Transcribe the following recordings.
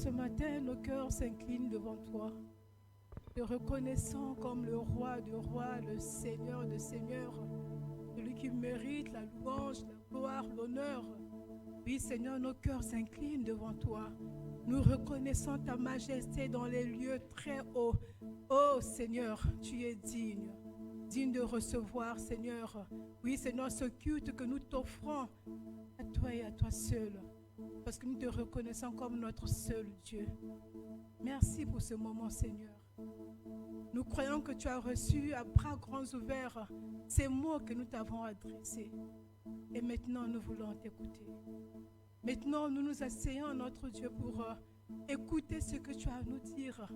ce matin, nos cœurs s'inclinent devant toi, te reconnaissant comme le roi de rois, le Seigneur de seigneurs, celui qui mérite la louange, la gloire, l'honneur. Oui, Seigneur, nos cœurs s'inclinent devant toi. Nous reconnaissons ta majesté dans les lieux très hauts. Oh Seigneur, tu es digne de recevoir, Seigneur. Oui, Seigneur, ce culte que nous t'offrons à toi et à toi seul, parce que nous te reconnaissons comme notre seul Dieu. Merci pour ce moment, Seigneur. Nous croyons que tu as reçu à bras grands ouverts ces mots que nous t'avons adressés. Et maintenant, nous voulons t'écouter. Maintenant, nous nous asseyons, notre Dieu, pour écouter ce que tu as à nous dire.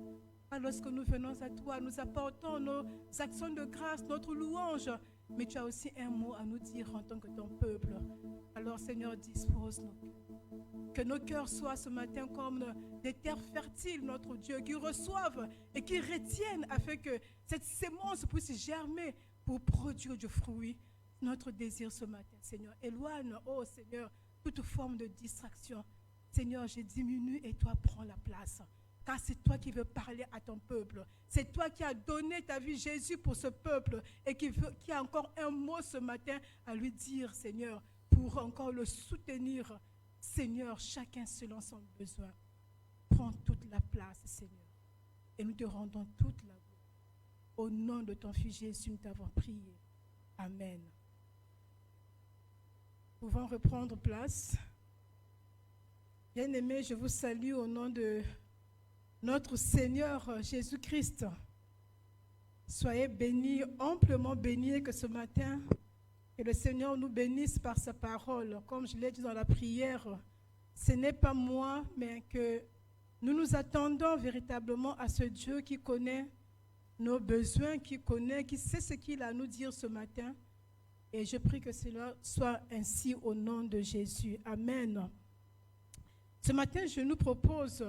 Lorsque nous venons à toi, nous apportons nos actions de grâce, notre louange. Mais tu as aussi un mot à nous dire en tant que ton peuple. Alors, Seigneur, dispose-nous. Que nos cœurs soient ce matin comme des terres fertiles, notre Dieu, qui reçoivent et qui retiennent afin que cette sémence puisse germer pour produire du fruit. Notre désir ce matin, Seigneur. Éloigne, oh Seigneur, toute forme de distraction. Seigneur, je diminue et toi prends la place. Car c'est toi qui veux parler à ton peuple. C'est toi qui as donné ta vie, Jésus, pour ce peuple et qui a encore un mot ce matin à lui dire, Seigneur, pour encore le soutenir. Seigneur, chacun selon son besoin. Prends toute la place, Seigneur. Et nous te rendons toute la gloire. Au nom de ton Fils Jésus, nous t'avons prié. Amen. Nous pouvons reprendre place. Bien-aimés, je vous salue au nom de notre Seigneur Jésus-Christ. Soyez bénis, amplement bénis, que ce matin, que le Seigneur nous bénisse par sa parole. Comme je l'ai dit dans la prière, ce n'est pas moi, mais que nous nous attendons véritablement à ce Dieu qui connaît nos besoins, qui sait ce qu'il a à nous dire ce matin. Et je prie que cela soit ainsi au nom de Jésus. Amen. Ce matin, je nous propose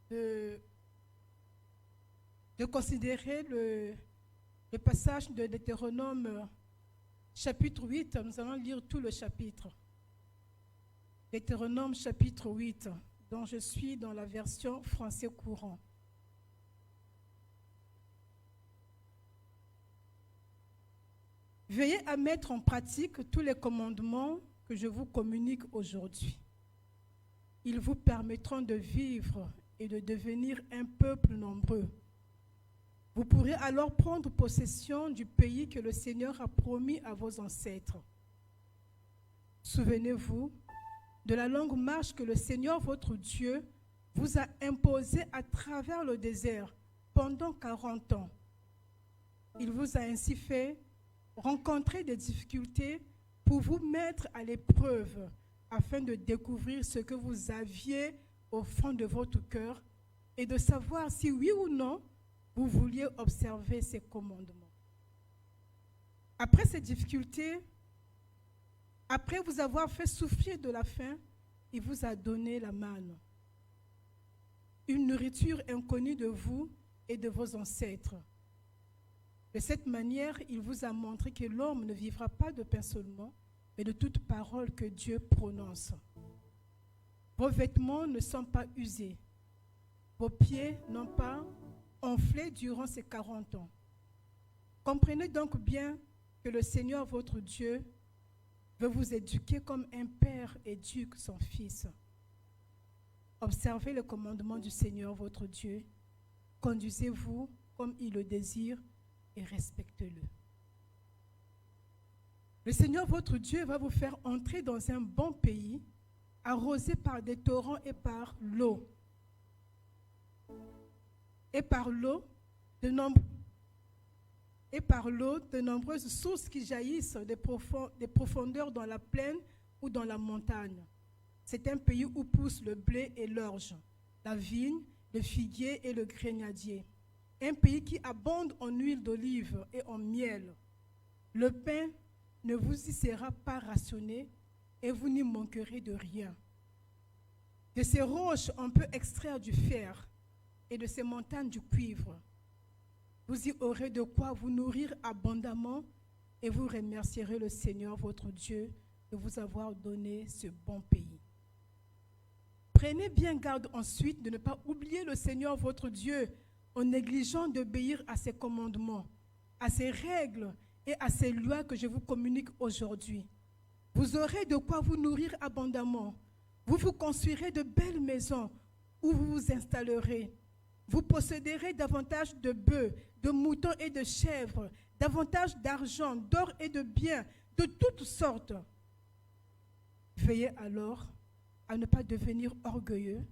de considérer le passage de Deutéronome chapitre 8. Nous allons lire tout le chapitre. Deutéronome chapitre 8, dont je suis dans la version français courant. Veillez à mettre en pratique tous les commandements que je vous communique aujourd'hui. Ils vous permettront de vivre et de devenir un peuple nombreux. Vous pourrez alors prendre possession du pays que le Seigneur a promis à vos ancêtres. Souvenez-vous de la longue marche que le Seigneur, votre Dieu, vous a imposée à travers le désert pendant 40 ans. Il vous a ainsi fait rencontrer des difficultés pour vous mettre à l'épreuve afin de découvrir ce que vous aviez au fond de votre cœur et de savoir si oui ou non vous vouliez observer ces commandements. Après ces difficultés, après vous avoir fait souffrir de la faim, il vous a donné la manne, une nourriture inconnue de vous et de vos ancêtres. De cette manière, il vous a montré que l'homme ne vivra pas de pain seulement, mais de toute parole que Dieu prononce. Vos vêtements ne sont pas usés, vos pieds n'ont pas enflé durant ces 40 ans. Comprenez donc bien que le Seigneur, votre Dieu, veut vous éduquer comme un père éduque son fils. Observez le commandement du Seigneur, votre Dieu. Conduisez-vous comme il le désire et respectez-le. Le Seigneur, votre Dieu, va vous faire entrer dans un bon pays, arrosé par des torrents et par l'eau. Et par l'eau, de nombreuses sources qui jaillissent des profondeurs dans la plaine ou dans la montagne. C'est un pays où poussent le blé et l'orge, la vigne, le figuier et le grenadier. Un pays qui abonde en huile d'olive et en miel. Le pain ne vous y sera pas rationné et vous n'y manquerez de rien. De ces roches, on peut extraire du fer et de ces montagnes du cuivre. Vous y aurez de quoi vous nourrir abondamment et vous remercierez le Seigneur, votre Dieu, de vous avoir donné ce bon pays. Prenez bien garde ensuite de ne pas oublier le Seigneur votre Dieu en négligeant d'obéir à ses commandements, à ses règles et à ses lois que je vous communique aujourd'hui. Vous aurez de quoi vous nourrir abondamment. Vous vous construirez de belles maisons où vous vous installerez. Vous posséderez davantage de bœufs, de moutons et de chèvres, davantage d'argent, d'or et de biens, de toutes sortes. Veillez alors à ne pas devenir orgueilleux,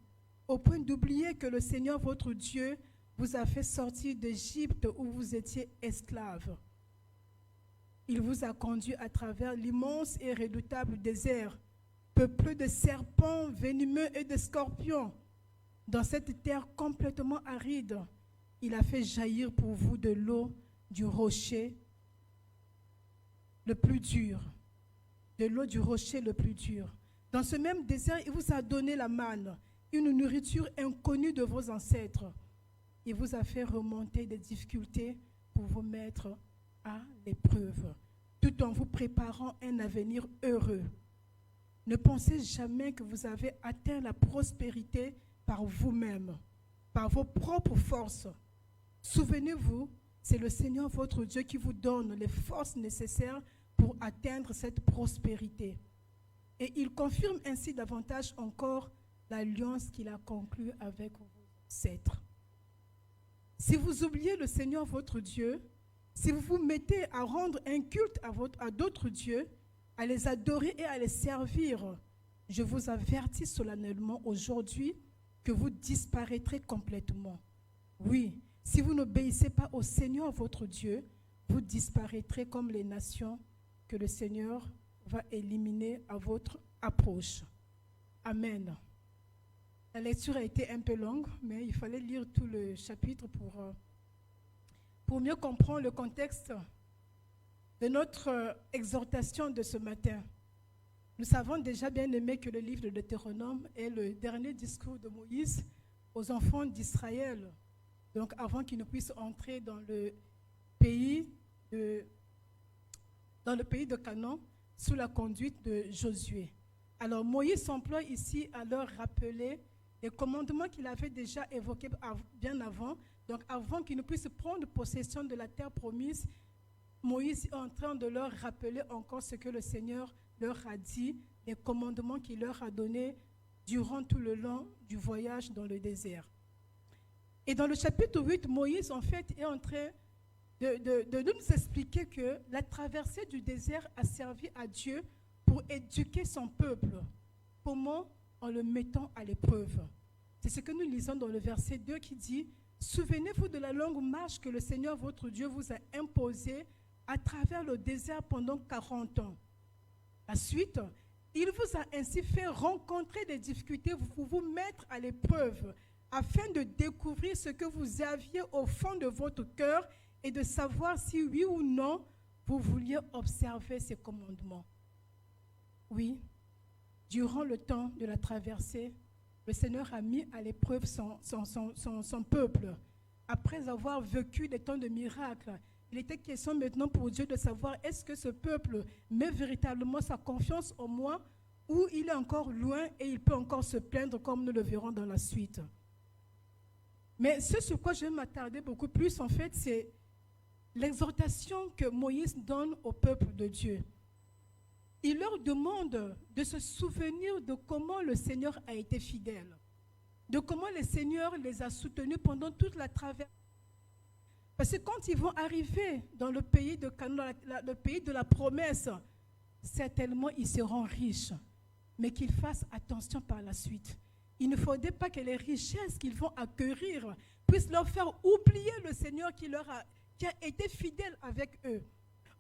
au point d'oublier que le Seigneur votre Dieu vous a fait sortir d'Égypte où vous étiez esclaves. Il vous a conduit à travers l'immense et redoutable désert, peuplé de serpents venimeux et de scorpions. Dans cette terre complètement aride, il a fait jaillir pour vous de l'eau du rocher le plus dur. De l'eau du rocher le plus dur. Dans ce même désert, il vous a donné la manne, une nourriture inconnue de vos ancêtres. Il vous a fait remonter des difficultés pour vous mettre à l'épreuve, tout en vous préparant un avenir heureux. Ne pensez jamais que vous avez atteint la prospérité par vous-même, par vos propres forces. Souvenez-vous, c'est le Seigneur votre Dieu qui vous donne les forces nécessaires pour atteindre cette prospérité. Et il confirme ainsi davantage encore l'alliance qu'il a conclue avec vos ancêtres. Si vous oubliez le Seigneur votre Dieu, si vous vous mettez à rendre un culte à d'autres dieux, à les adorer et à les servir, je vous avertis solennellement aujourd'hui que vous disparaîtrez complètement. Oui, si vous n'obéissez pas au Seigneur votre Dieu, vous disparaîtrez comme les nations que le Seigneur va éliminer à votre approche. Amen. La lecture a été un peu longue, mais il fallait lire tout le chapitre pour mieux comprendre le contexte de notre exhortation de ce matin. Nous savons déjà bien aimé que le livre de Deutéronome est le dernier discours de Moïse aux enfants d'Israël, donc avant qu'ils ne puissent entrer dans le pays de Canaan sous la conduite de Josué. Alors Moïse s'emploie ici à leur rappeler les commandements qu'il avait déjà évoqués bien avant. Donc avant qu'ils ne puissent prendre possession de la terre promise, Moïse est en train de leur rappeler encore ce que le Seigneur leur a dit, les commandements qu'il leur a donnés durant tout le long du voyage dans le désert. Et dans le chapitre 8, Moïse en fait est en train de nous expliquer que la traversée du désert a servi à Dieu pour éduquer son peuple. Comment? En le mettant à l'épreuve. C'est ce que nous lisons dans le verset 2 qui dit « Souvenez-vous de la longue marche que le Seigneur votre Dieu vous a imposée à travers le désert pendant 40 ans. La suite, il vous a ainsi fait rencontrer des difficultés pour vous mettre à l'épreuve afin de découvrir ce que vous aviez au fond de votre cœur et de savoir si oui ou non vous vouliez observer ces commandements. » Oui, durant le temps de la traversée, le Seigneur a mis à l'épreuve son peuple. Après avoir vécu des temps de miracles, il était question maintenant pour Dieu de savoir est-ce que ce peuple met véritablement sa confiance en moi ou il est encore loin et il peut encore se plaindre comme nous le verrons dans la suite. Mais ce sur quoi je vais m'attarder beaucoup plus, en fait, c'est l'exhortation que Moïse donne au peuple de Dieu. Il leur demande de se souvenir de comment le Seigneur a été fidèle, de comment le Seigneur les a soutenus pendant toute la traversée. Parce que quand ils vont arriver dans le pays de Canaan, le pays de la promesse, certainement ils seront riches, mais qu'ils fassent attention par la suite. Il ne faudrait pas que les richesses qu'ils vont acquérir puissent leur faire oublier le Seigneur qui a été fidèle avec eux.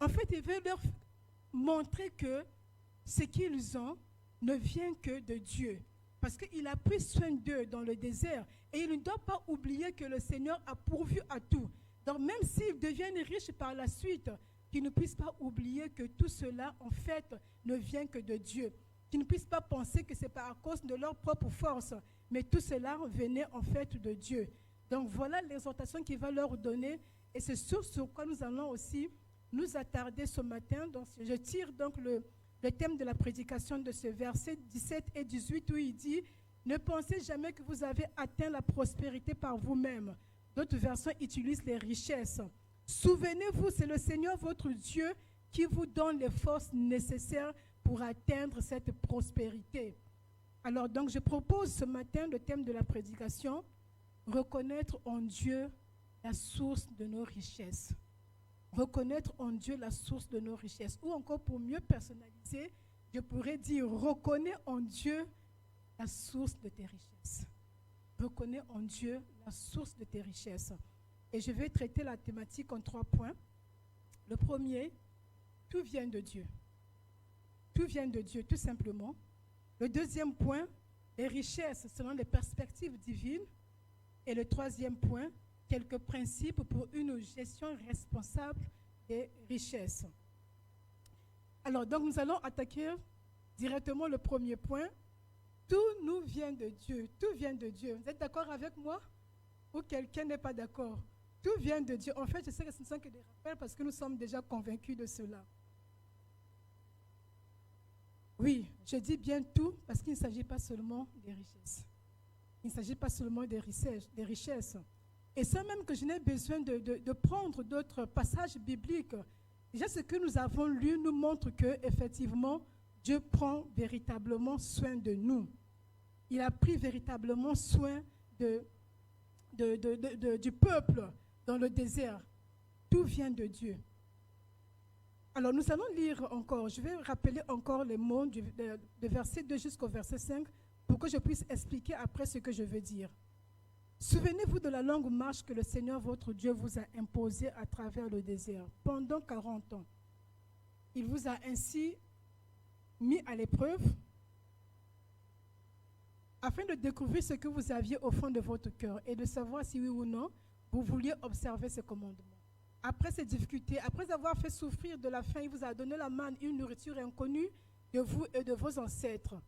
En fait, il veut leur montrer que ce qu'ils ont ne vient que de Dieu. Parce qu'il a pris soin d'eux dans le désert. Et il ne doit pas oublier que le Seigneur a pourvu à tout. Donc même s'ils deviennent riches par la suite, qu'ils ne puissent pas oublier que tout cela, en fait, ne vient que de Dieu. Qu'ils ne puissent pas penser que c'est pas à cause de leur propre force. Mais tout cela venait en fait de Dieu. Donc voilà l'exhortation qu'il va leur donner. Et c'est sur quoi nous allons aussi nous attarder ce matin. Donc, je tire donc le thème de la prédication de ce verset 17 et 18 où il dit Ne pensez jamais que vous avez atteint la prospérité par vous-même. D'autres versions utilisent les richesses. Souvenez-vous, c'est le Seigneur votre Dieu qui vous donne les forces nécessaires pour atteindre cette prospérité. Alors donc, je propose ce matin le thème de la prédication, reconnaître en Dieu la source de nos richesses. Reconnaître en Dieu la source de nos richesses. Ou encore pour mieux personnaliser, je pourrais dire, reconnais en Dieu la source de tes richesses. Reconnais en Dieu la source de tes richesses. Et je vais traiter la thématique en 3 points. Le premier, tout vient de Dieu. Tout vient de Dieu, tout simplement. Le deuxième point, les richesses selon les perspectives divines. Et le troisième point, quelques principes pour une gestion responsable des richesses. Alors, donc, nous allons attaquer directement le premier point. Tout nous vient de Dieu. Tout vient de Dieu. Vous êtes d'accord avec moi? Ou quelqu'un n'est pas d'accord? Tout vient de Dieu. En fait, je sais que ce ne sont que des rappels parce que nous sommes déjà convaincus de cela. Oui, je dis bien tout parce qu'il ne s'agit pas seulement des richesses. Il ne s'agit pas seulement des richesses. Et sans même que je n'ai besoin de prendre d'autres passages bibliques, déjà ce que nous avons lu nous montre que effectivement Dieu prend véritablement soin de nous. Il a pris véritablement soin du peuple dans le désert. Tout vient de Dieu. Alors nous allons lire encore, je vais rappeler encore les mots de verset 2 jusqu'au verset 5 pour que je puisse expliquer après ce que je veux dire. Souvenez-vous de la longue marche que le Seigneur votre Dieu vous a imposée à travers le désert pendant 40 ans. Il vous a ainsi mis à l'épreuve afin de découvrir ce que vous aviez au fond de votre cœur et de savoir si oui ou non vous vouliez observer ce commandement. Après ces difficultés, après avoir fait souffrir de la faim, il vous a donné la manne, une nourriture inconnue de vous et de vos ancêtres.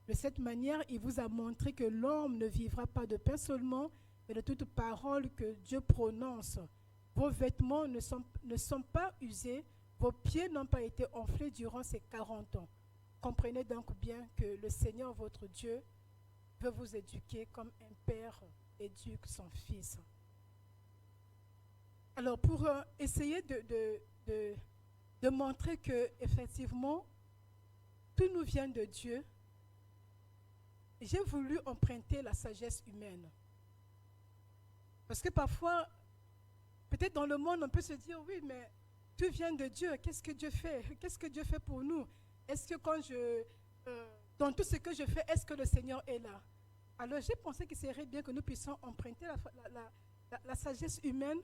De cette manière, il vous a montré que l'homme ne vivra pas de pain seulement, mais de toute parole que Dieu prononce. Vos vêtements ne sont pas usés, vos pieds n'ont pas été enflés durant ces 40 ans. Comprenez donc bien que le Seigneur, votre Dieu, veut vous éduquer comme un père éduque son fils. Alors, pour essayer de montrer que effectivement tout nous vient de Dieu, j'ai voulu emprunter la sagesse humaine. Parce que parfois, peut-être dans le monde, on peut se dire, oui, mais tout vient de Dieu. Qu'est-ce que Dieu fait? Qu'est-ce que Dieu fait pour nous? Est-ce que dans tout ce que je fais, est-ce que le Seigneur est là? Alors, j'ai pensé qu'il serait bien que nous puissions emprunter la sagesse humaine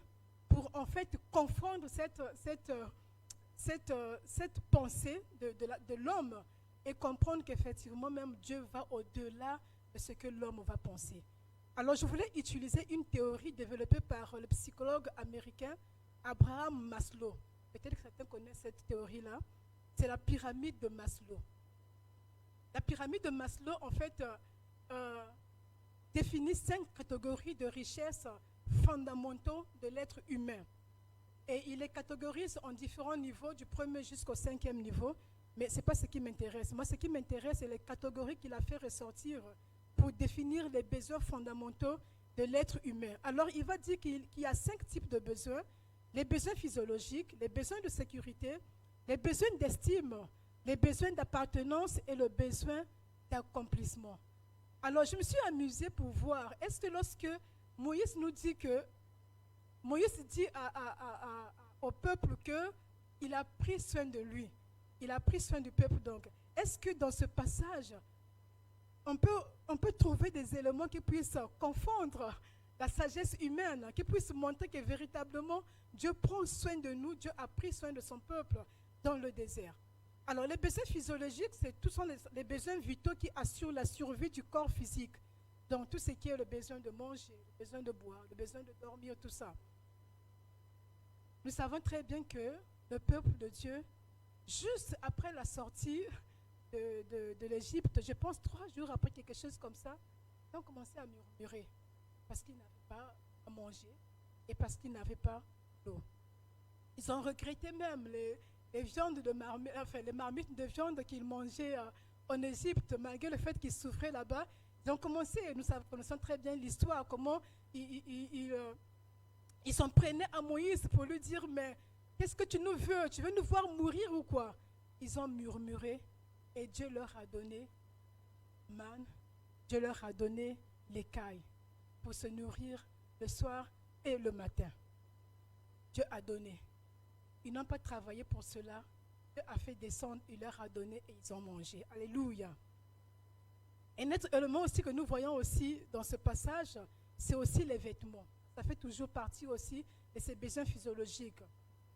pour en fait confondre cette pensée de l'homme et comprendre qu'effectivement même Dieu va au-delà de ce que l'homme va penser. Alors je voulais utiliser une théorie développée par le psychologue américain Abraham Maslow. Peut-être que certains connaissent cette théorie-là. C'est la pyramide de Maslow. La pyramide de Maslow, en fait, définit 5 catégories de richesses fondamentaux de l'être humain. Et il les catégorise en différents niveaux, du premier jusqu'au 5e niveau. Mais ce n'est pas ce qui m'intéresse. Moi, ce qui m'intéresse, c'est les catégories qu'il a fait ressortir pour définir les besoins fondamentaux de l'être humain. Alors, il va dire qu'il y a 5 types de besoins. Les besoins physiologiques, les besoins de sécurité, les besoins d'estime, les besoins d'appartenance et le besoin d'accomplissement. Alors, je me suis amusée pour voir, est-ce que lorsque Moïse nous dit que, Moïse dit au peuple qu'il a pris soin de lui, il a pris soin du peuple donc, est-ce que dans ce passage, on peut trouver des éléments qui puissent confondre la sagesse humaine, qui puissent montrer que véritablement Dieu prend soin de nous, Dieu a pris soin de son peuple dans le désert. Alors les besoins physiologiques, tous sont les besoins vitaux qui assurent la survie du corps physique. Donc tout ce qui est le besoin de manger, le besoin de boire, le besoin de dormir, tout ça. Nous savons très bien que le peuple de Dieu, juste après la sortie de l'Égypte, je pense 3 jours après quelque chose comme ça, ils ont commencé à murmurer parce qu'ils n'avaient pas à manger et parce qu'ils n'avaient pas d'eau. Ils ont regretté même les viandes de marmite, enfin les marmites de viande qu'ils mangeaient en Égypte, malgré le fait qu'ils souffraient là-bas. Ils ont commencé, nous connaissons très bien l'histoire, comment ils s'en prenaient à Moïse pour lui dire, mais qu'est-ce que tu nous veux? Tu veux nous voir mourir ou quoi? Ils ont murmuré et Dieu leur a donné manne, Dieu leur a donné l'écaille pour se nourrir le soir et le matin. Dieu a donné. Ils n'ont pas travaillé pour cela. Dieu a fait descendre, il leur a donné et ils ont mangé. Alléluia. Et un autre élément aussi que nous voyons aussi dans ce passage, c'est aussi les vêtements. Ça fait toujours partie aussi de ces besoins physiologiques.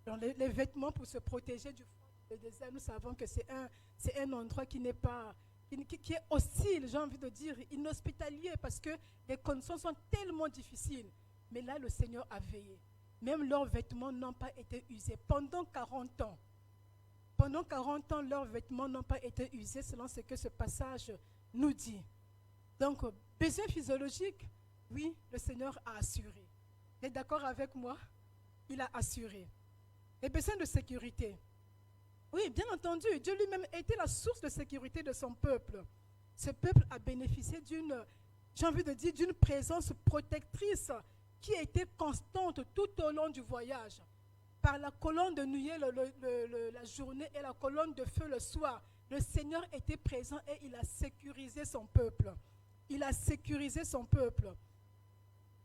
Donc les vêtements pour se protéger du froid du désert, nous savons que c'est un endroit qui n'est pas, qui est hostile, j'ai envie de dire, inhospitalier, parce que les conditions sont tellement difficiles. Mais là, le Seigneur a veillé. Même leurs vêtements n'ont pas été usés pendant 40 ans. Pendant 40 ans, leurs vêtements n'ont pas été usés, selon ce que ce passage nous dit. Donc, besoin physiologique, oui, le Seigneur a assuré. Vous êtes d'accord avec moi? Il a assuré. Les besoins de sécurité. Oui, bien entendu, Dieu lui-même était la source de sécurité de son peuple. Ce peuple a bénéficié d'une, j'ai envie de dire, d'une présence protectrice qui a été constante tout au long du voyage. Par la colonne de nuée la journée et la colonne de feu le soir, le Seigneur était présent et il a sécurisé son peuple. Il a sécurisé son peuple.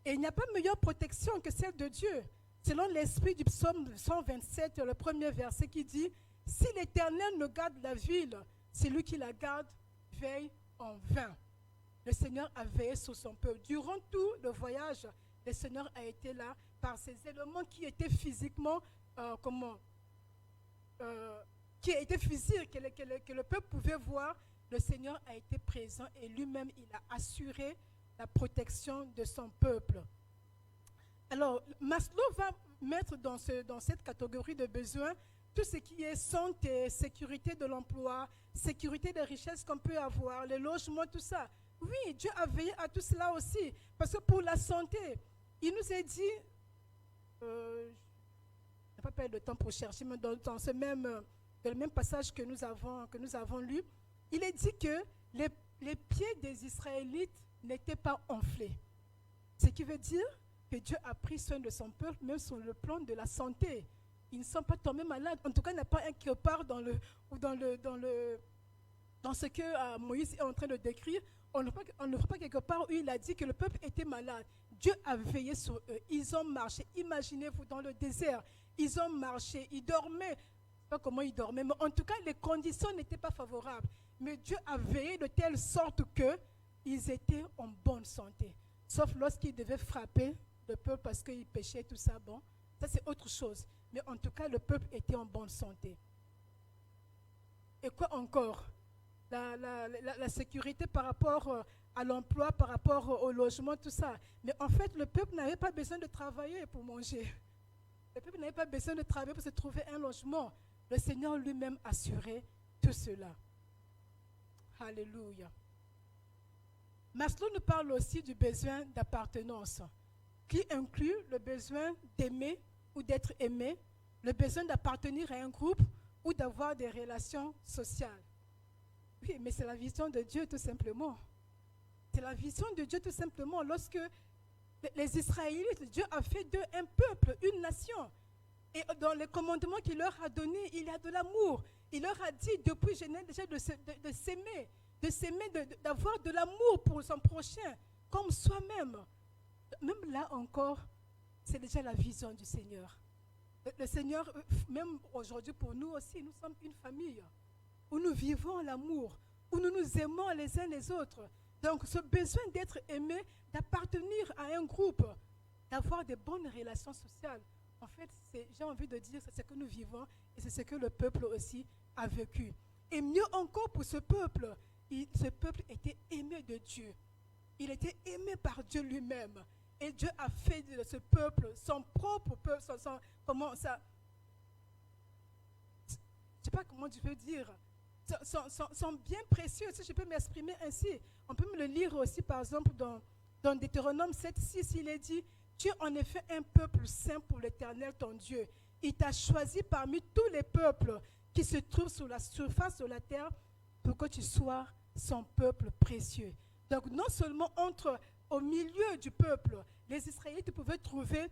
Et il n'y a pas meilleure protection que celle de Dieu. Selon l'esprit du psaume 127, le premier verset qui dit « Si l'Éternel ne garde la ville, celui qui la garde veille en vain. » Le Seigneur a veillé sur son peuple. Durant tout le voyage, le Seigneur a été là par ces éléments qui étaient physiquement, qui étaient physiques, que le peuple pouvait voir. Le Seigneur a été présent et lui-même, il a assuré la protection de son peuple. Alors, Maslow va mettre dans cette catégorie de besoins tout ce qui est santé, sécurité de l'emploi, sécurité des richesses qu'on peut avoir, les logements, tout ça. Oui, Dieu a veillé à tout cela aussi. Parce que pour la santé, il nous a dit, je n'ai pas perdu de temps pour chercher, mais dans le même passage que nous avons lu, il est dit que les pieds des Israélites n'étaient pas enflés. Ce qui veut dire que Dieu a pris soin de son peuple, même sur le plan de la santé. Ils ne sont pas tombés malades. En tout cas, il n'y a pas un qui part dans ce que Moïse est en train de décrire. On ne voit pas quelque part où il a dit que le peuple était malade. Dieu a veillé sur eux. Ils ont marché. Imaginez-vous dans le désert. Ils ont marché. Ils dormaient. Je ne sais pas comment ils dormaient, mais en tout cas, les conditions n'étaient pas favorables. Mais Dieu a veillé de telle sorte qu'ils étaient en bonne santé. Sauf lorsqu'ils devaient frapper le peuple parce qu'ils péchaient, tout ça. Bon, ça c'est autre chose. Mais en tout cas, le peuple était en bonne santé. Et quoi encore? La sécurité par rapport à l'emploi, par rapport au logement, tout ça. Mais en fait, le peuple n'avait pas besoin de travailler pour manger. Le peuple n'avait pas besoin de travailler pour se trouver un logement. Le Seigneur lui-même assurait tout cela. Alléluia. Maslow nous parle aussi du besoin d'appartenance, qui inclut le besoin d'aimer ou d'être aimé, le besoin d'appartenir à un groupe ou d'avoir des relations sociales. Oui, mais c'est la vision de Dieu tout simplement. C'est la vision de Dieu tout simplement. Lorsque les Israélites, Dieu a fait d'eux un peuple, une nation. Et dans les commandements qu'il leur a donnés, il y a de l'amour. Il leur a dit depuis Genèse déjà de s'aimer, d'avoir de l'amour pour son prochain, comme soi-même. Même là encore, c'est déjà la vision du Seigneur. Le Seigneur, même aujourd'hui pour nous aussi, nous sommes une famille où nous vivons l'amour, où nous nous aimons les uns les autres. Donc ce besoin d'être aimé, d'appartenir à un groupe, d'avoir de bonnes relations sociales, en fait, j'ai envie de dire, c'est ce que nous vivons et c'est ce que le peuple aussi a vécu. Et mieux encore pour ce peuple était aimé de Dieu. Il était aimé par Dieu lui-même. Et Dieu a fait de ce peuple son propre peuple, comment ça, je ne sais pas comment tu peux dire, son bien précieux, si je peux m'exprimer ainsi. On peut me le lire aussi, par exemple, dans Deutéronome 7:6, il est dit, tu es en effet un peuple saint pour l'Éternel ton Dieu. Il t'a choisi parmi tous les peuples qui se trouvent sur la surface de la terre pour que tu sois son peuple précieux. Donc non seulement au milieu du peuple, les Israélites pouvaient trouver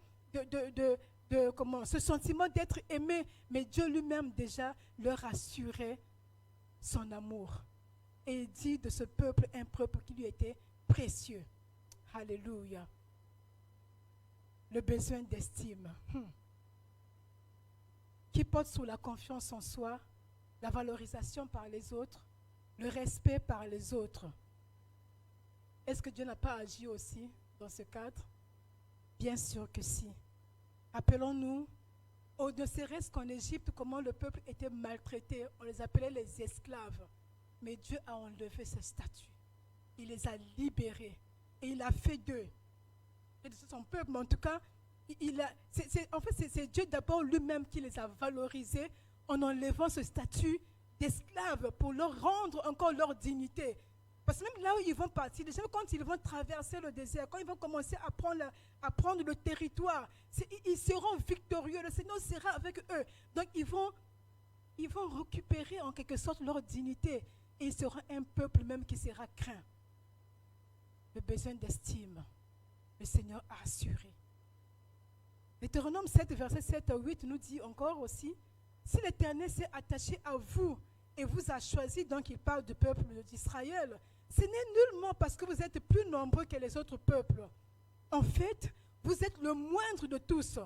ce sentiment d'être aimés, mais Dieu lui-même déjà leur assurait son amour. Et il dit de ce peuple, un peuple qui lui était précieux. Alléluia. Le besoin d'estime. Qui porte sur la confiance en soi, la valorisation par les autres, le respect par les autres. Est-ce que Dieu n'a pas agi aussi dans ce cadre? Bien sûr que si. Appelons-nous, ne serait-ce qu'en Égypte, comment le peuple était maltraité. On les appelait les esclaves. Mais Dieu a enlevé ces statuts. Il les a libérés. Et il a fait d'eux. Et de son peuple, mais en tout cas, c'est Dieu d'abord lui-même qui les a valorisés en enlevant ce statut d'esclaves pour leur rendre encore leur dignité. Parce que même là où ils vont partir, déjà quand ils vont traverser le désert, quand ils vont commencer à prendre le territoire, ils seront victorieux. Le Seigneur sera avec eux. Donc ils vont récupérer en quelque sorte leur dignité. Et il sera un peuple même qui sera craint. Le besoin d'estime, le Seigneur a assuré. Deutéronome 7, verset 7 à 8 nous dit encore aussi, si l'Éternel s'est attaché à vous et vous a choisi, donc il parle du peuple d'Israël, ce n'est nullement parce que vous êtes plus nombreux que les autres peuples. En fait, vous êtes le moindre de tous.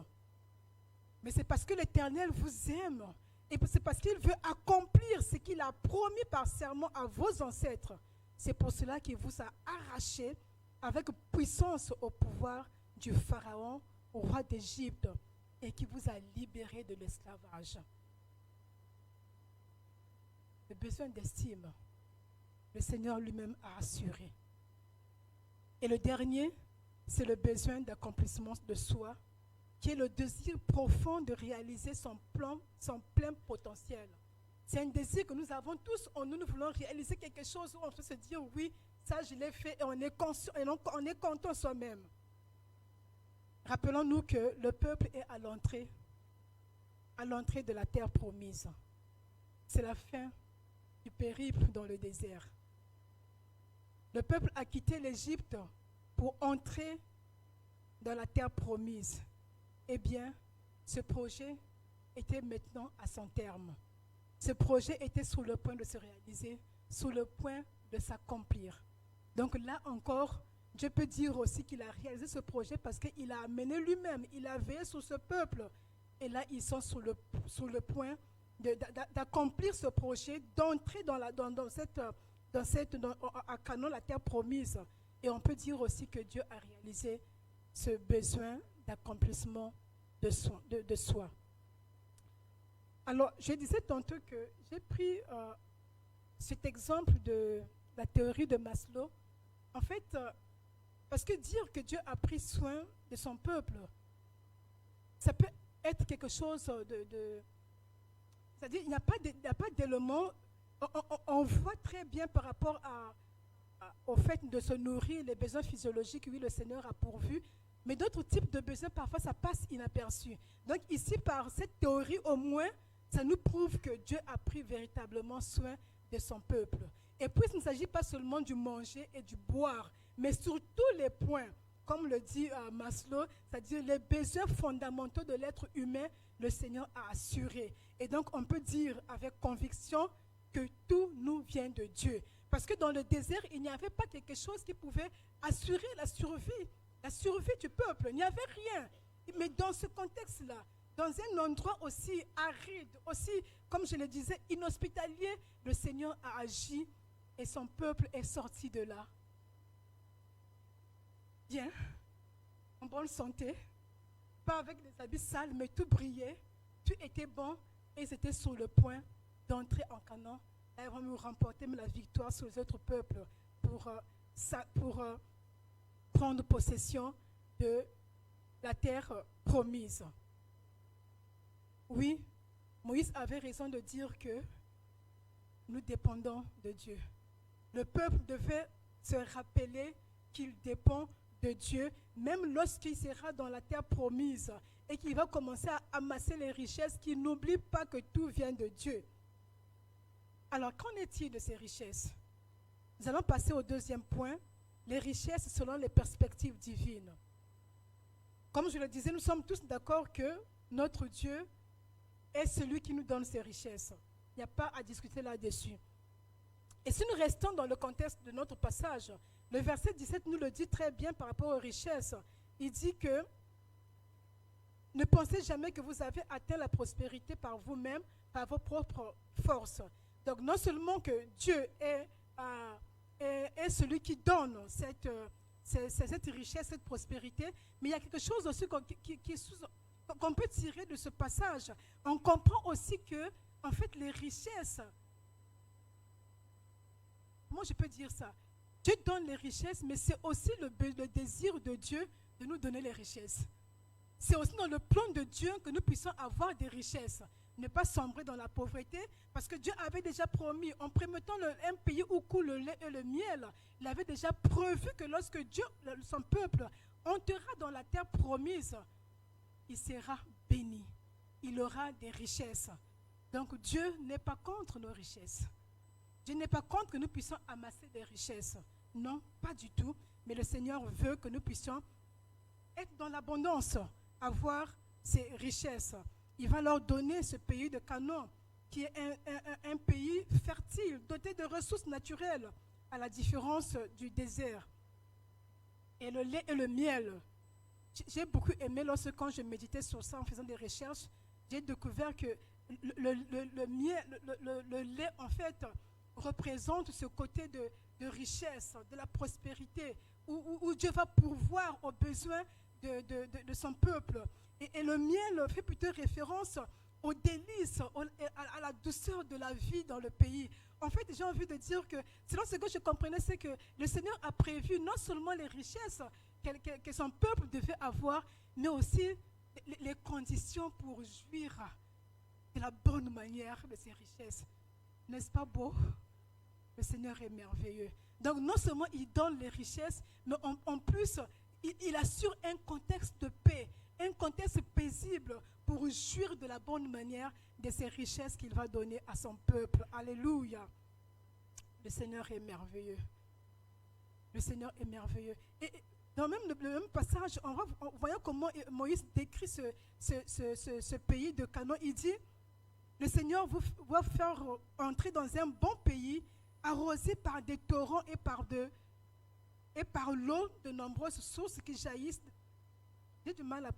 Mais c'est parce que l'Éternel vous aime. Et c'est parce qu'il veut accomplir ce qu'il a promis par serment à vos ancêtres. C'est pour cela qu'il vous a arraché avec puissance au pouvoir du Pharaon, au roi d'Égypte, et qui vous a libéré de l'esclavage. Le besoin d'estime, le Seigneur lui-même a assuré. Et le dernier, c'est le besoin d'accomplissement de soi, qui est le désir profond de réaliser son plein potentiel. C'est un désir que nous avons tous en nous. Nous voulons réaliser quelque chose où on peut se dire, oui, ça je l'ai fait, et on est content soi-même. Rappelons-nous que le peuple est à l'entrée de la terre promise. C'est la fin du périple dans le désert. Le peuple a quitté l'Égypte pour entrer dans la terre promise. Eh bien, ce projet était maintenant à son terme. Ce projet était sur le point de se réaliser, sur le point de s'accomplir. Donc là encore, Dieu peut dire aussi qu'il a réalisé ce projet parce qu'il a amené lui-même, il a veillé sur ce peuple. Et là, ils sont sur le point d'accomplir ce projet, d'entrer à Canaan, la terre promise. Et on peut dire aussi que Dieu a réalisé ce besoin d'accomplissement de soi. Alors, je disais tantôt que j'ai pris cet exemple de la théorie de Maslow. En fait, parce que dire que Dieu a pris soin de son peuple, ça peut être quelque chose c'est-à-dire, il n'y a pas d'élément. On voit très bien par rapport au fait de se nourrir, les besoins physiologiques, oui, le Seigneur a pourvu. Mais d'autres types de besoins, parfois, ça passe inaperçu. Donc ici, par cette théorie, au moins, ça nous prouve que Dieu a pris véritablement soin de son peuple. Et puis, il ne s'agit pas seulement du manger et du boire, mais sur tous les points, comme le dit Maslow, c'est-à-dire les besoins fondamentaux de l'être humain, le Seigneur a assuré. Et donc, on peut dire avec conviction que tout nous vient de Dieu. Parce que dans le désert, il n'y avait pas quelque chose qui pouvait assurer la survie du peuple. Il n'y avait rien. Mais dans ce contexte-là, dans un endroit aussi aride, aussi, comme je le disais, inhospitalier, le Seigneur a agi et son peuple est sorti de là. Bien, en bonne santé, pas avec des habits sales, mais tout brillait, tout était bon et ils étaient sur le point d'entrer en Canaan. Ils vont nous remporter la victoire sur les autres peuples pour prendre possession de la terre promise. Oui, Moïse avait raison de dire que nous dépendons de Dieu. Le peuple devait se rappeler qu'il dépend de Dieu, même lorsqu'il sera dans la terre promise et qu'il va commencer à amasser les richesses, qu'il n'oublie pas que tout vient de Dieu. Alors, qu'en est-il de ces richesses? Nous allons passer au deuxième point, les richesses selon les perspectives divines. Comme je le disais, nous sommes tous d'accord que notre Dieu est celui qui nous donne ces richesses. Il n'y a pas à discuter là-dessus. Et si nous restons dans le contexte de notre passage, le verset 17 nous le dit très bien par rapport aux richesses. Il dit que ne pensez jamais que vous avez atteint la prospérité par vous-même, par vos propres forces. Donc non seulement que Dieu est celui qui donne cette richesse, cette prospérité, mais il y a quelque chose aussi qu'on peut tirer de ce passage. On comprend aussi que, en fait, les richesses, comment je peux dire ça? Dieu donne les richesses, mais c'est aussi le désir de Dieu de nous donner les richesses. C'est aussi dans le plan de Dieu que nous puissions avoir des richesses. Ne pas sombrer dans la pauvreté, parce que Dieu avait déjà promis, en promettant un pays où coule le lait et le miel, il avait déjà prévu que lorsque Dieu, son peuple, entrera dans la terre promise, il sera béni. Il aura des richesses. Donc Dieu n'est pas contre nos richesses. Dieu n'est pas contre que nous puissions amasser des richesses. Non, pas du tout. Mais le Seigneur veut que nous puissions être dans l'abondance, avoir ces richesses. Il va leur donner ce pays de Canaan, qui est un pays fertile, doté de ressources naturelles, à la différence du désert. Et le lait et le miel. J'ai beaucoup aimé quand je méditais sur ça en faisant des recherches, j'ai découvert que le lait, en fait, représente ce côté de richesse, de la prospérité, où Dieu va pourvoir aux besoins de son peuple. Et le miel fait plutôt référence aux délices, à la douceur de la vie dans le pays. En fait, j'ai envie de dire que, selon ce que je comprenais, c'est que le Seigneur a prévu non seulement les richesses que son peuple devait avoir, mais aussi les conditions pour jouir de la bonne manière de ces richesses. N'est-ce pas beau? Le Seigneur est merveilleux. Donc, non seulement il donne les richesses, mais en plus, il assure un contexte de paix, un contexte paisible pour jouir de la bonne manière de ces richesses qu'il va donner à son peuple. Alléluia. Le Seigneur est merveilleux. Le Seigneur est merveilleux. Et dans le même passage, en voyant comment Moïse décrit ce pays de Canaan, il dit, le Seigneur va faire entrer dans un bon pays, arrosé par des torrents et par l'eau de nombreuses sources qui jaillissent. J'ai du mal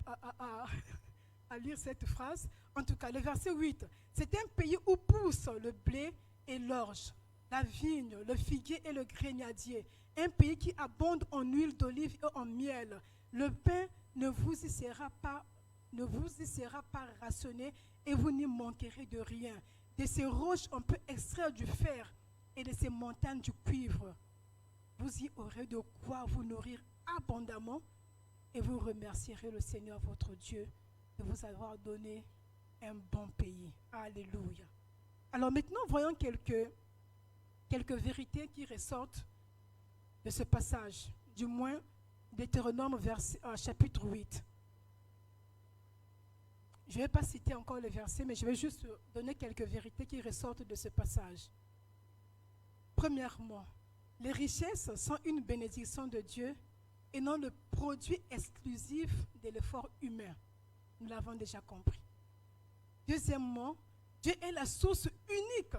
à lire cette phrase. En tout cas, le verset 8. C'est un pays où poussent le blé et l'orge, la vigne, le figuier et le grenadier. Un pays qui abonde en huile d'olive et en miel. Le pain ne vous y sera pas rationné et vous n'y manquerez de rien. De ces roches, on peut extraire du fer et de ces montagnes du cuivre. Vous y aurez de quoi vous nourrir abondamment et vous remercierez le Seigneur votre Dieu de vous avoir donné un bon pays. Alléluia. Alors maintenant, voyons quelques vérités qui ressortent de ce passage, du moins Deutéronome chapitre 8. Je ne vais pas citer encore les versets, mais je vais juste donner quelques vérités qui ressortent de ce passage. Premièrement, les richesses sont une bénédiction de Dieu et non le produit exclusif de l'effort humain. Nous l'avons déjà compris. Deuxièmement, Dieu est la source unique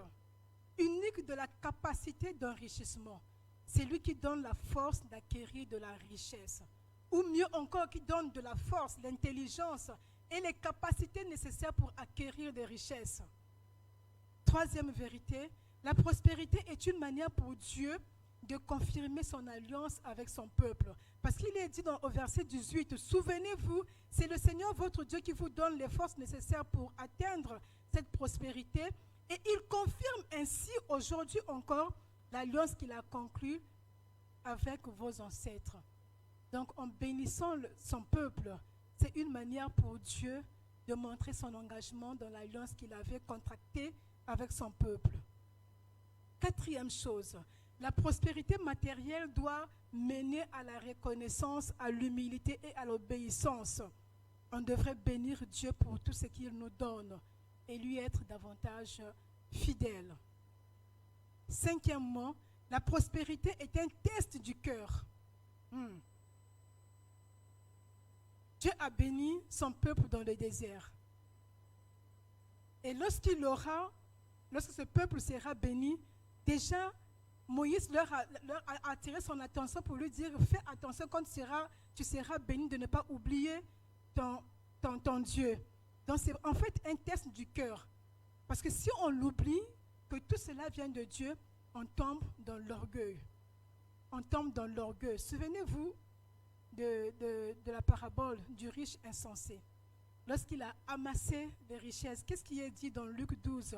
de la capacité d'enrichissement. C'est lui qui donne la force d'acquérir de la richesse. Ou mieux encore, qui donne de la force, l'intelligence et les capacités nécessaires pour acquérir des richesses. Troisième vérité, la prospérité est une manière pour Dieu de confirmer son alliance avec son peuple. Parce qu'il est dit au verset 18, « Souvenez-vous, c'est le Seigneur votre Dieu qui vous donne les forces nécessaires pour atteindre cette prospérité. » Et il confirme ainsi aujourd'hui encore l'alliance qu'il a conclue avec vos ancêtres. Donc en bénissant son peuple, c'est une manière pour Dieu de montrer son engagement dans l'alliance qu'il avait contractée avec son peuple. Quatrième chose, la prospérité matérielle doit mener à la reconnaissance, à l'humilité et à l'obéissance. On devrait bénir Dieu pour tout ce qu'il nous donne et lui être davantage fidèle. Cinquièmement, la prospérité est un test du cœur. Hmm. Dieu a béni son peuple dans le désert. Et lorsque ce peuple sera béni, déjà, Moïse leur a attiré son attention pour lui dire, fais attention quand tu seras béni de ne pas oublier ton Dieu. Donc c'est en fait un test du cœur. Parce que si on l'oublie, que tout cela vient de Dieu, on tombe dans l'orgueil. On tombe dans l'orgueil. Souvenez-vous de la parabole du riche insensé. Lorsqu'il a amassé des richesses, qu'est-ce qui est dit dans Luc 12,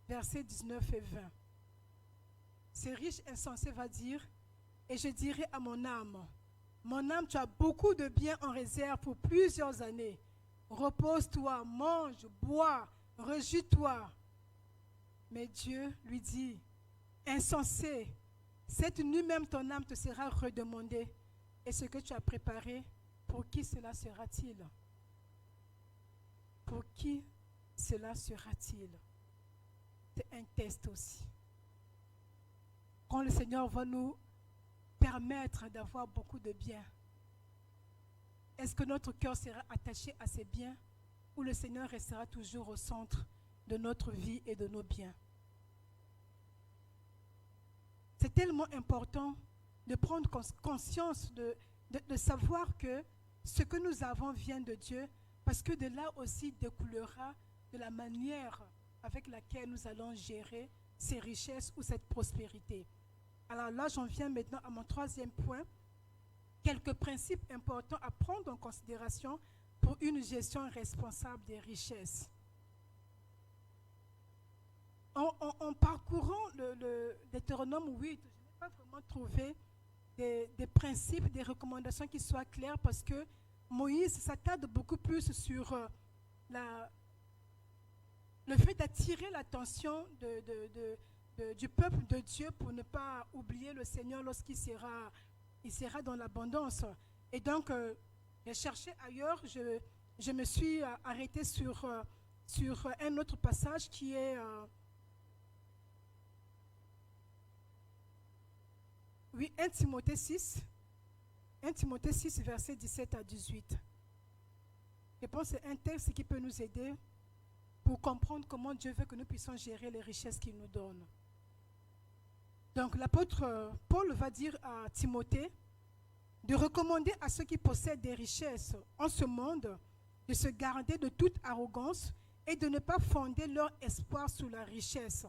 versets 19 et 20? Ce riche insensé va dire, et je dirai à mon âme, tu as beaucoup de biens en réserve pour plusieurs années. Repose-toi, mange, bois, réjouis-toi. Mais Dieu lui dit, insensé, cette nuit même ton âme te sera redemandée. Et ce que tu as préparé, pour qui cela sera-t-il? Pour qui cela sera-t-il? C'est un test aussi. Quand le Seigneur va nous permettre d'avoir beaucoup de biens, est-ce que notre cœur sera attaché à ces biens ou le Seigneur restera toujours au centre de notre vie et de nos biens? C'est tellement important de prendre conscience, de savoir que ce que nous avons vient de Dieu, parce que de là aussi découlera de la manière avec laquelle nous allons gérer ces richesses ou cette prospérité. Alors là, j'en viens maintenant à mon troisième point. Quelques principes importants à prendre en considération pour une gestion responsable des richesses. En parcourant le Deutéronome 8, je n'ai pas vraiment trouvé des principes, des recommandations qui soient claires parce que Moïse s'attarde beaucoup plus sur le fait d'attirer l'attention du peuple de Dieu pour ne pas oublier le Seigneur lorsqu'il sera dans l'abondance. Et donc, j'ai cherché ailleurs, je me suis arrêtée sur un autre passage qui est... 1 Timothée 6, versets 17 à 18. Je pense que c'est un texte qui peut nous aider pour comprendre comment Dieu veut que nous puissions gérer les richesses qu'il nous donne. Donc l'apôtre Paul va dire à Timothée de recommander à ceux qui possèdent des richesses en ce monde de se garder de toute arrogance et de ne pas fonder leur espoir sur la richesse,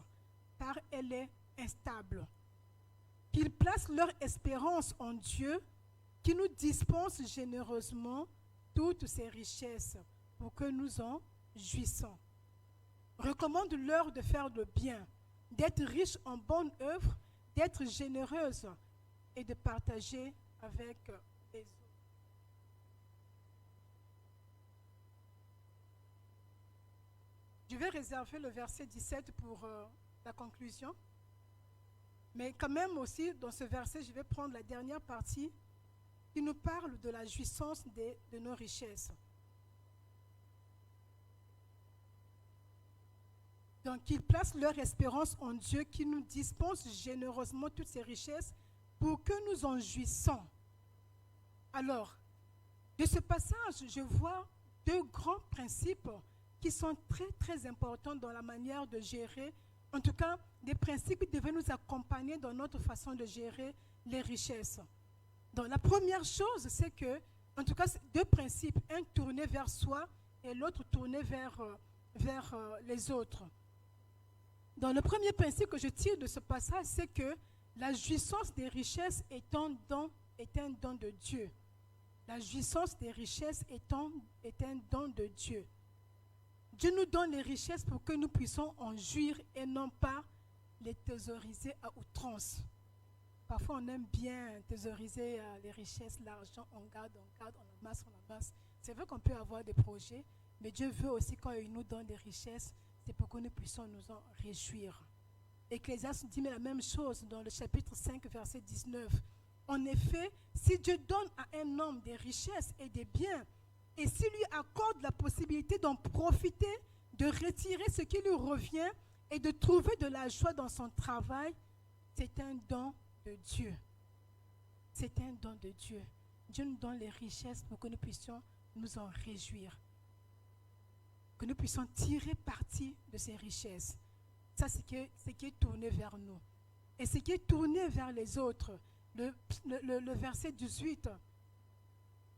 car elle est instable. Qu'ils placent leur espérance en Dieu, qui nous dispense généreusement toutes ces richesses pour que nous en jouissons. Recommande-leur de faire le bien, d'être riches en bonnes œuvres, d'être généreuse et de partager avec les autres. Je vais réserver le verset 17 pour la conclusion. Mais quand même aussi, dans ce verset, je vais prendre la dernière partie qui nous parle de la jouissance de nos richesses. Donc, qu'ils placent leur espérance en Dieu qui nous dispense généreusement toutes ces richesses pour que nous en jouissons. Alors, de ce passage, je vois deux grands principes qui sont très, très importants dans la manière de gérer. En tout cas, des principes qui devaient nous accompagner dans notre façon de gérer les richesses. Donc, la première chose, c'est que, en tout cas, deux principes, un tourné vers soi et l'autre tourné vers les autres. Donc, le premier principe que je tire de ce passage, c'est que la jouissance des richesses est un don de Dieu. La jouissance des richesses est un don de Dieu. Dieu nous donne les richesses pour que nous puissions en jouir et non pas les thésauriser à outrance. Parfois, on aime bien thésauriser les richesses, l'argent, on garde, on amasse. C'est vrai qu'on peut avoir des projets, mais Dieu veut aussi quand il nous donne des richesses, c'est pour que nous puissions nous en réjouir. Ecclésiaste dit la même chose dans le chapitre 5, verset 19. En effet, si Dieu donne à un homme des richesses et des biens, et s'il lui accorde la possibilité d'en profiter, de retirer ce qui lui revient et de trouver de la joie dans son travail, c'est un don de Dieu. c'est un don de Dieu. Dieu nous donne les richesses pour que nous puissions nous en réjouir. Que nous puissions tirer parti de ces richesses. Ça, c'est ce qui est tourné vers nous. Et ce qui est tourné vers les autres, le verset 18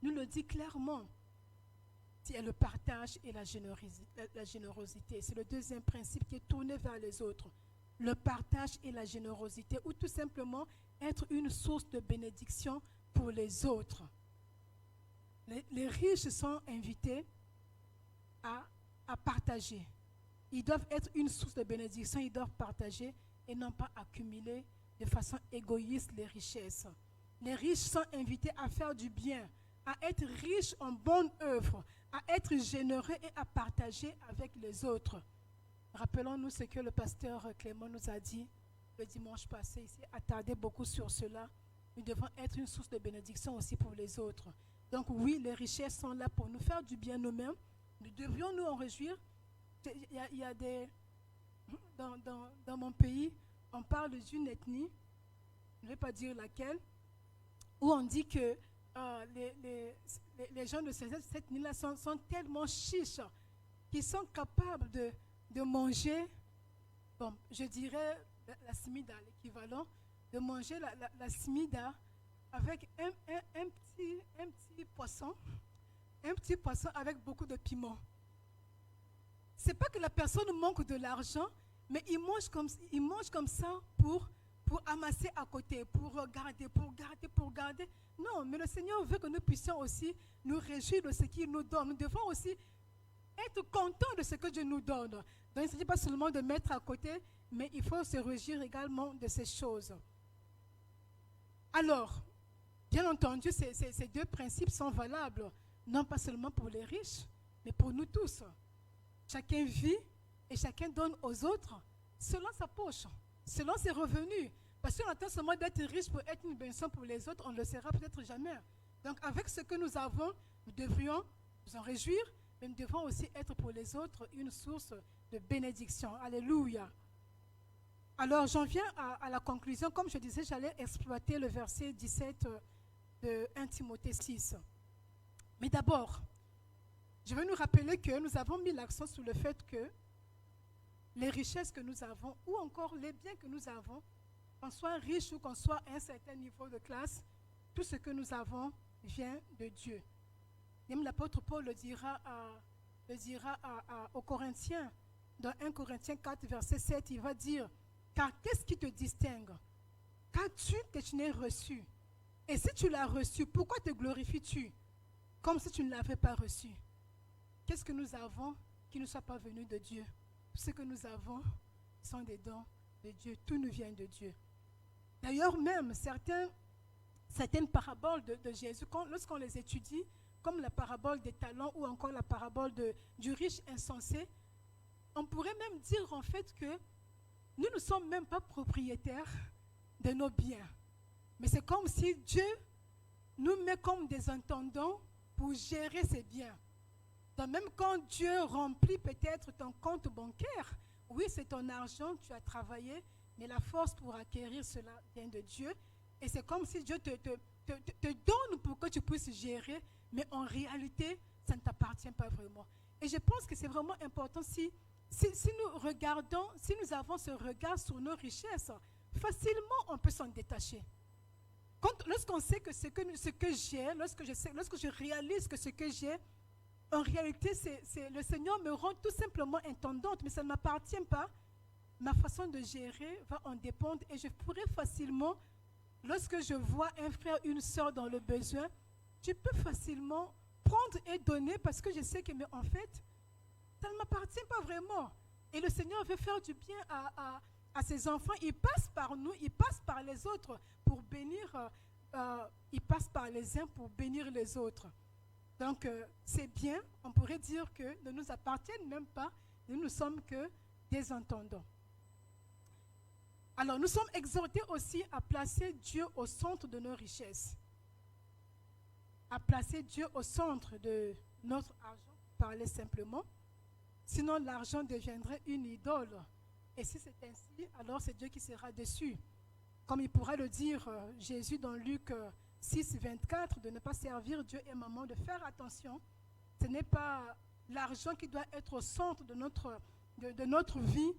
nous le dit clairement. C'est le partage et la générosité. C'est le deuxième principe qui est tourné vers les autres. Le partage et la générosité, ou tout simplement être une source de bénédiction pour les autres. Les riches sont invités à partager. Ils doivent être une source de bénédiction, ils doivent partager et non pas accumuler de façon égoïste les richesses. Les riches sont invités à faire du bien, à être riches en bonnes œuvres, à être généreux et à partager avec les autres. Rappelons-nous ce que le pasteur Clément nous a dit le dimanche passé. Il s'est attardé beaucoup sur cela. Nous devons être une source de bénédiction aussi pour les autres. Donc oui, les richesses sont là pour nous faire du bien nous-mêmes. Nous devrions nous en réjouir. Il y a des... Dans mon pays, on parle d'une ethnie, je ne vais pas dire laquelle, où on dit que les gens de cette ethnie-là sont tellement chiches qu'ils sont capables de manger, bon, je dirais la simida, l'équivalent, de manger la simida avec un petit poisson avec beaucoup de piment. Ce n'est pas que la personne manque de l'argent, mais il mange comme ça pour amasser à côté, pour garder. Non, mais le Seigneur veut que nous puissions aussi nous réjouir de ce qu'il nous donne. Nous devons aussi être contents de ce que Dieu nous donne. Donc, il ne s'agit pas seulement de mettre à côté, mais il faut se réjouir également de ces choses. Alors, bien entendu, ces deux principes sont valables, non pas seulement pour les riches, mais pour nous tous. Chacun vit et chacun donne aux autres selon sa poche, selon ses revenus. Parce qu'on attend seulement d'être riche pour être une bénédiction pour les autres, on ne le sera peut-être jamais. Donc avec ce que nous avons, nous devrions nous en réjouir, mais nous devons aussi être pour les autres une source de bénédiction. Alléluia. Alors j'en viens à la conclusion. Comme je disais, j'allais exploiter le verset 17 de 1 Timothée 6. Mais d'abord, je veux nous rappeler que nous avons mis l'accent sur le fait que les richesses que nous avons, ou encore les biens que nous avons, qu'on soit riche ou qu'on soit à un certain niveau de classe, tout ce que nous avons vient de Dieu. Même l'apôtre Paul le dira aux Corinthiens, dans 1 Corinthiens 4, verset 7, il va dire, « Car qu'est-ce qui te distingue? Qu'as-tu que tu n'aies reçu? Et si tu l'as reçu, pourquoi te glorifies-tu comme si tu ne l'avais pas reçu? » Qu'est-ce que nous avons qui ne soit pas venu de Dieu? Ce que nous avons sont des dons de Dieu. Tout nous vient de Dieu. D'ailleurs, même certaines paraboles de Jésus, lorsqu'on les étudie, comme la parabole des talents ou encore la parabole du riche insensé, on pourrait même dire en fait que nous ne sommes même pas propriétaires de nos biens. Mais c'est comme si Dieu nous met comme des intendants pour gérer ses biens. Donc même quand Dieu remplit peut-être ton compte bancaire, oui, c'est ton argent, tu as travaillé, mais la force pour acquérir cela vient de Dieu. Et c'est comme si Dieu te donne pour que tu puisses gérer, mais en réalité, ça ne t'appartient pas vraiment. Et je pense que c'est vraiment important si nous regardons, si nous avons ce regard sur nos richesses, facilement on peut s'en détacher. Lorsqu'on sait que ce que j'ai, lorsque je réalise que ce que j'ai, en réalité, le Seigneur me rend tout simplement intendante, mais ça ne m'appartient pas. Ma façon de gérer va en dépendre et je pourrais facilement, lorsque je vois un frère, une soeur dans le besoin, je peux facilement prendre et donner parce que je sais que, mais en fait, ça ne m'appartient pas vraiment. Et le Seigneur veut faire du bien à ses enfants. Il passe par nous, il passe par les autres pour bénir, il passe par les uns pour bénir les autres. Donc, c'est bien, on pourrait dire que ne nous appartiennent même pas, nous ne sommes que des entendants. Alors, nous sommes exhortés aussi à placer Dieu au centre de nos richesses. À placer Dieu au centre de notre argent, parler simplement. Sinon, l'argent deviendrait une idole. Et si c'est ainsi, alors c'est Dieu qui sera dessus. Comme il pourra le dire Jésus dans Luc 6, 24, de ne pas servir Dieu et maman, de faire attention. Ce n'est pas l'argent qui doit être au centre de notre vie,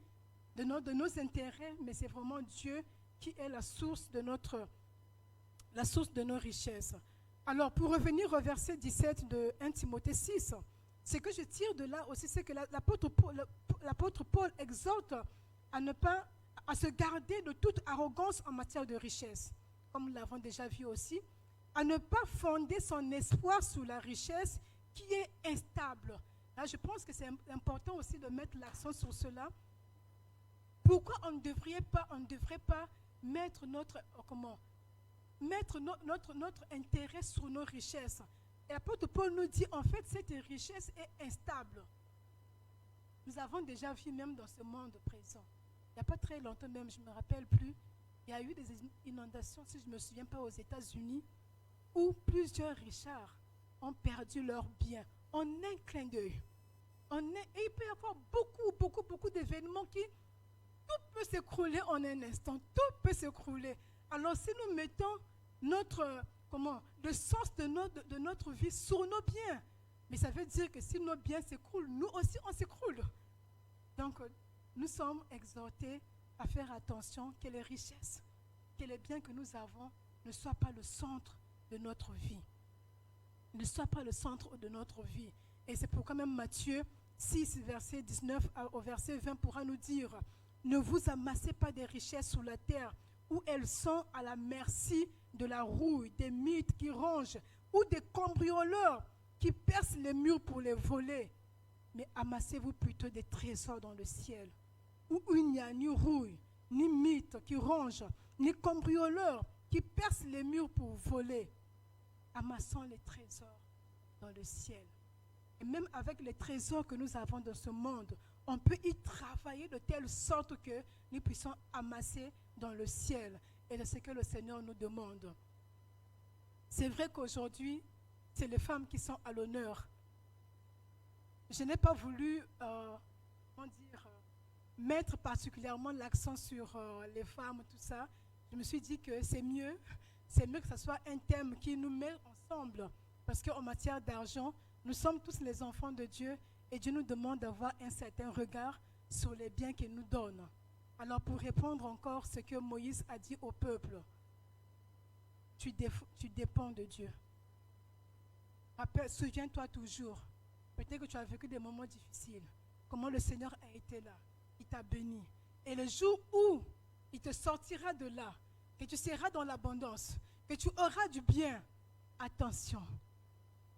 de nos intérêts, mais c'est vraiment Dieu qui est la source de nos richesses. Alors, pour revenir au verset 17 de 1 Timothée 6, ce que je tire de là aussi, c'est que l'apôtre Paul exhorte à se garder de toute arrogance en matière de richesse, comme nous l'avons déjà vu aussi, à ne pas fonder son espoir sur la richesse qui est instable. Là, je pense que c'est important aussi de mettre l'accent sur cela. Pourquoi on ne devrait pas mettre notre intérêt sur nos richesses? Et l'apôtre Paul nous dit, en fait, cette richesse est instable. Nous avons déjà vu même dans ce monde présent. Il n'y a pas très longtemps même, je ne me rappelle plus, il y a eu des inondations, si je ne me souviens pas, aux États-Unis, où plusieurs richards ont perdu leurs biens en un clin d'œil. Et il peut y avoir beaucoup d'événements qui, tout peut s'écrouler en un instant, tout peut s'écrouler. Alors si nous mettons le sens de notre vie sur nos biens, mais ça veut dire que si nos biens s'écroulent, nous aussi on s'écroule. Donc nous sommes exhortés à faire attention que les richesses, que les biens que nous avons ne soient pas le centre de notre vie. Ne soient pas le centre de notre vie. Et c'est pourquoi même Matthieu 6, verset 19 au verset 20 pourra nous dire: ne vous amassez pas des richesses sur la terre où elles sont à la merci de la rouille, des mythes qui rongent ou des cambrioleurs qui percent les murs pour les voler. Mais amassez-vous plutôt des trésors dans le ciel où il n'y a ni rouille, ni mythes qui rongent, ni cambrioleurs qui percent les murs pour voler. Amassons les trésors dans le ciel. Et même avec les trésors que nous avons dans ce monde, on peut y travailler de telle sorte que nous puissions amasser dans le ciel. Et c'est ce que le Seigneur nous demande. C'est vrai qu'aujourd'hui, c'est les femmes qui sont à l'honneur. Je n'ai pas voulu mettre particulièrement l'accent sur les femmes, tout ça. Je me suis dit que c'est mieux que ce soit un thème qui nous met ensemble. Parce qu'en matière d'argent, nous sommes tous les enfants de Dieu et Dieu nous demande d'avoir un certain regard sur les biens qu'il nous donne. Alors pour répondre encore ce que Moïse a dit au peuple, tu dépends de Dieu. Souviens-toi toujours, peut-être que tu as vécu des moments difficiles, comment le Seigneur a été là, il t'a béni. Et le jour où il te sortira de là, que tu seras dans l'abondance, que tu auras du bien, attention,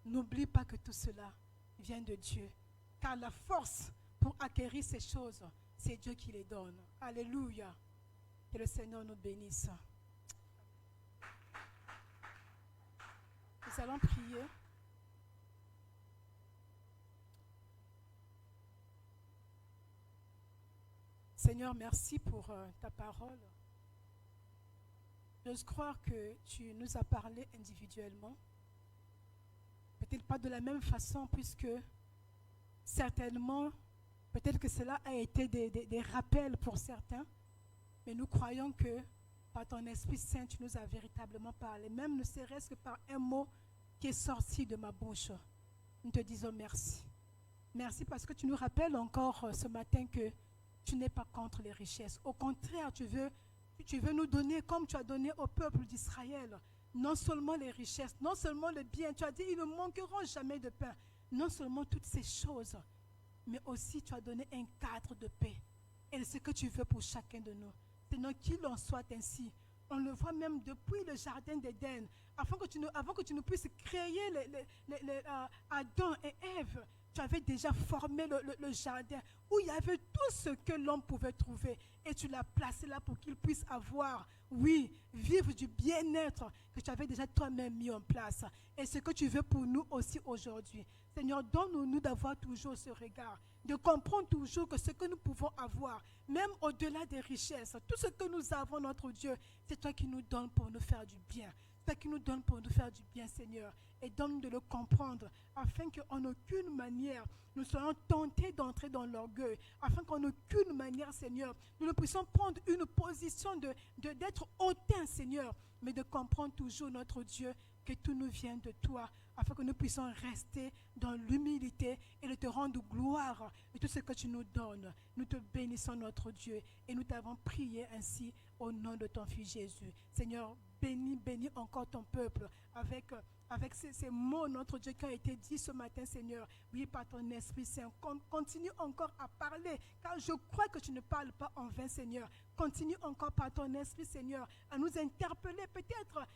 n'oublie pas que tout cela vient de Dieu. Car la force pour acquérir ces choses, c'est Dieu qui les donne. Alléluia. Que le Seigneur nous bénisse. Nous allons prier. Seigneur, merci pour ta parole. J'ose croire que tu nous as parlé individuellement. Peut-être pas de la même façon, puisque certainement, peut-être que cela a été des rappels pour certains, mais nous croyons que par ton Esprit Saint, tu nous as véritablement parlé, même ne serait-ce que par un mot qui est sorti de ma bouche. Nous te disons merci. Merci parce que tu nous rappelles encore ce matin que tu n'es pas contre les richesses. Au contraire, tu veux nous donner, comme tu as donné au peuple d'Israël, non seulement les richesses, non seulement le bien. Tu as dit, ils ne manqueront jamais de pain. Non seulement toutes ces choses, mais aussi tu as donné un cadre de paix. Et c'est ce que tu veux pour chacun de nous. Seigneur, qu'il en soit ainsi. On le voit même depuis le jardin d'Éden. Avant que tu ne puisses créer Adam et Ève, tu avais déjà formé le jardin où il y avait tout ce que l'homme pouvait trouver. Et tu l'as placé là pour qu'il puisse avoir, oui, vivre du bien-être que tu avais déjà toi-même mis en place. Et ce que tu veux pour nous aussi aujourd'hui. Seigneur, donne-nous d'avoir toujours ce regard, de comprendre toujours que ce que nous pouvons avoir, même au-delà des richesses, tout ce que nous avons, notre Dieu, c'est toi qui nous donnes pour nous faire du bien. Toi qui nous donnes pour nous faire du bien, Seigneur, et donne de le comprendre, afin qu'en aucune manière nous soyons tentés d'entrer dans l'orgueil, afin qu'en aucune manière, Seigneur, nous ne puissions prendre une position d'être hautain, Seigneur, mais de comprendre toujours, notre Dieu, que tout nous vient de toi, afin que nous puissions rester dans l'humilité et de te rendre gloire de tout ce que tu nous donnes. Nous te bénissons, notre Dieu, et nous t'avons prié ainsi au nom de ton Fils Jésus. Seigneur, bénis encore ton peuple avec ces mots, notre Dieu, qui ont été dit ce matin, Seigneur. Oui, par ton Esprit Saint, continue encore à parler, car je crois que tu ne parles pas en vain, Seigneur. Continue encore par ton Esprit, Seigneur, à nous interpeller, peut-être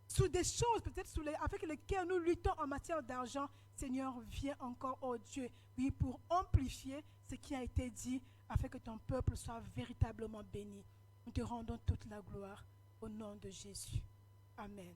sous des choses, peut-être avec lesquelles nous luttons en matière d'argent. Seigneur, viens encore, oh Dieu, oui, pour amplifier ce qui a été dit, afin que ton peuple soit véritablement béni. Nous te rendons toute la gloire au nom de Jésus. Amen.